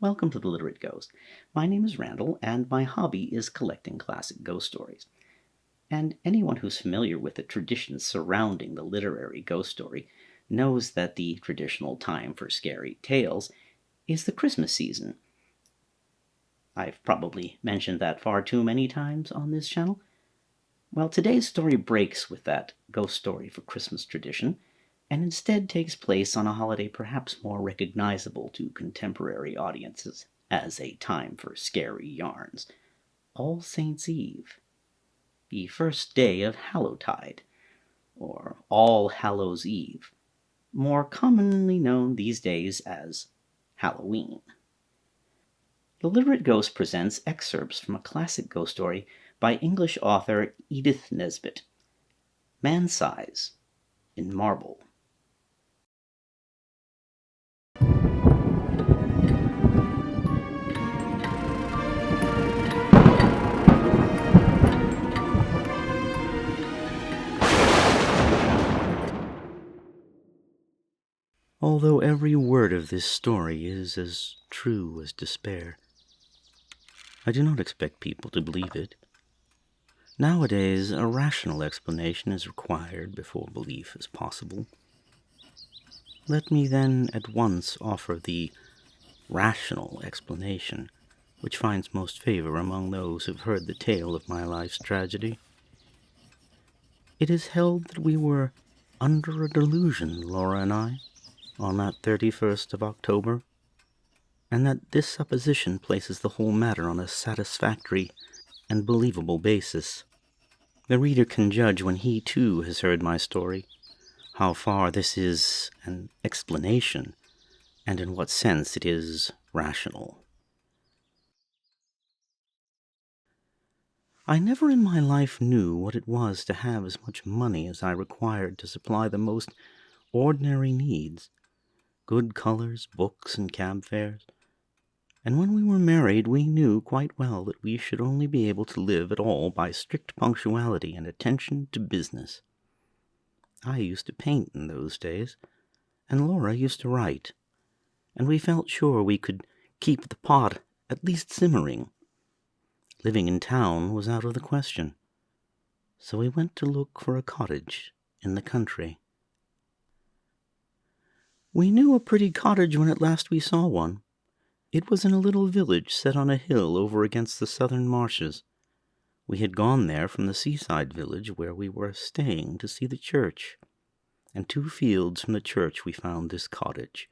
Welcome to the Literate Ghost. My name is Randall, and my hobby is collecting classic ghost stories. And anyone who's familiar with the traditions surrounding the literary ghost story knows that the traditional time for scary tales is the Christmas season. I've probably mentioned that far too many times on this channel. Well, today's story breaks with that ghost story for Christmas tradition, and instead takes place on a holiday perhaps more recognizable to contemporary audiences as a time for scary yarns, All Saints' Eve, the first day of Hallowtide, or All Hallows' Eve, more commonly known these days as Halloween. The Literate Ghost presents excerpts from a classic ghost story by English author Edith Nesbit, Man-Size in Marble. Although every word of this story is as true as despair, I do not expect people to believe it. Nowadays, a rational explanation is required before belief is possible. Let me then at once offer the rational explanation, which finds most favor among those who've heard the tale of my life's tragedy. It is held that we were under a delusion, Laura and I, on that 31st of October, and that this supposition places the whole matter on a satisfactory and believable basis. The reader can judge when he too has heard my story, how far this is an explanation, and in what sense it is rational. I never in my life knew what it was to have as much money as I required to supply the most ordinary needs, good colors, books, and cab fares. And when we were married, we knew quite well that we should only be able to live at all by strict punctuality and attention to business. I used to paint in those days, and Laura used to write, and we felt sure we could keep the pot at least simmering. Living in town was out of the question, so we went to look for a cottage in the country. We knew a pretty cottage when at last we saw one. It was in a little village set on a hill over against the southern marshes. We had gone there from the seaside village where we were staying to see the church, and 2 fields from the church we found this cottage.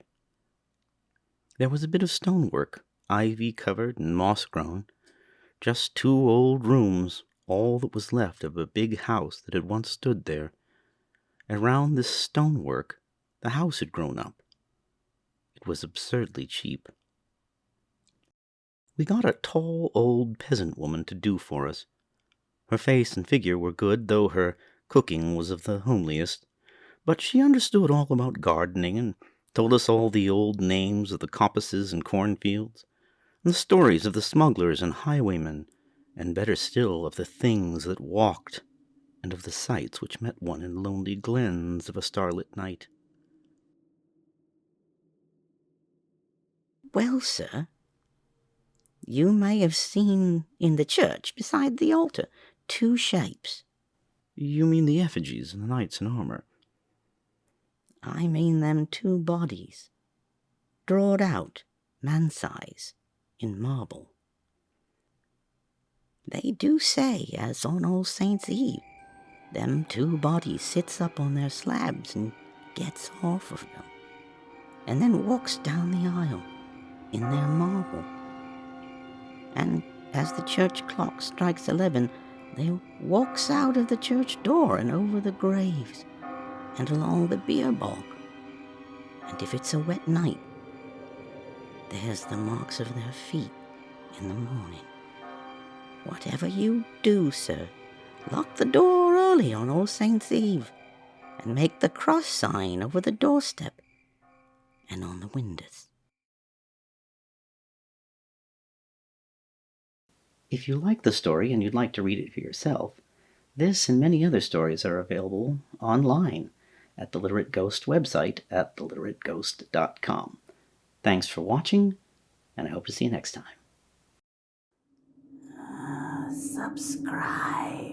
There was a bit of stonework, ivy-covered and moss-grown, just 2 old rooms, all that was left of a big house that had once stood there. Around this stonework, the house had grown up. It was absurdly cheap. We got a tall old peasant woman to do for us. Her face and figure were good, though her cooking was of the homeliest, but she understood all about gardening and told us all the old names of the coppices and cornfields, and the stories of the smugglers and highwaymen, and better still, of the things that walked, and of the sights which met one in lonely glens of a starlit night. "Well, sir, you may have seen in the church beside the altar 2 shapes." "You mean the effigies and the knights in armor?" "I mean them 2 bodies, drawed out, man-size, in marble. They do say as on All Saints' Eve, them 2 bodies sits up on their slabs and gets off of them, and then walks down the aisle in their marble. And as the church clock strikes 11, they walks out of the church door and over the graves and along the beer bog. And if it's a wet night, there's the marks of their feet in the morning. Whatever you do, sir, lock the door early on All Saints' Eve and make the cross sign over the doorstep and on the windows." If you like the story and you'd like to read it for yourself, this and many other stories are available online at the Literate Ghost website at theliterateghost.com. Thanks for watching, and I hope to see you next time. Subscribe.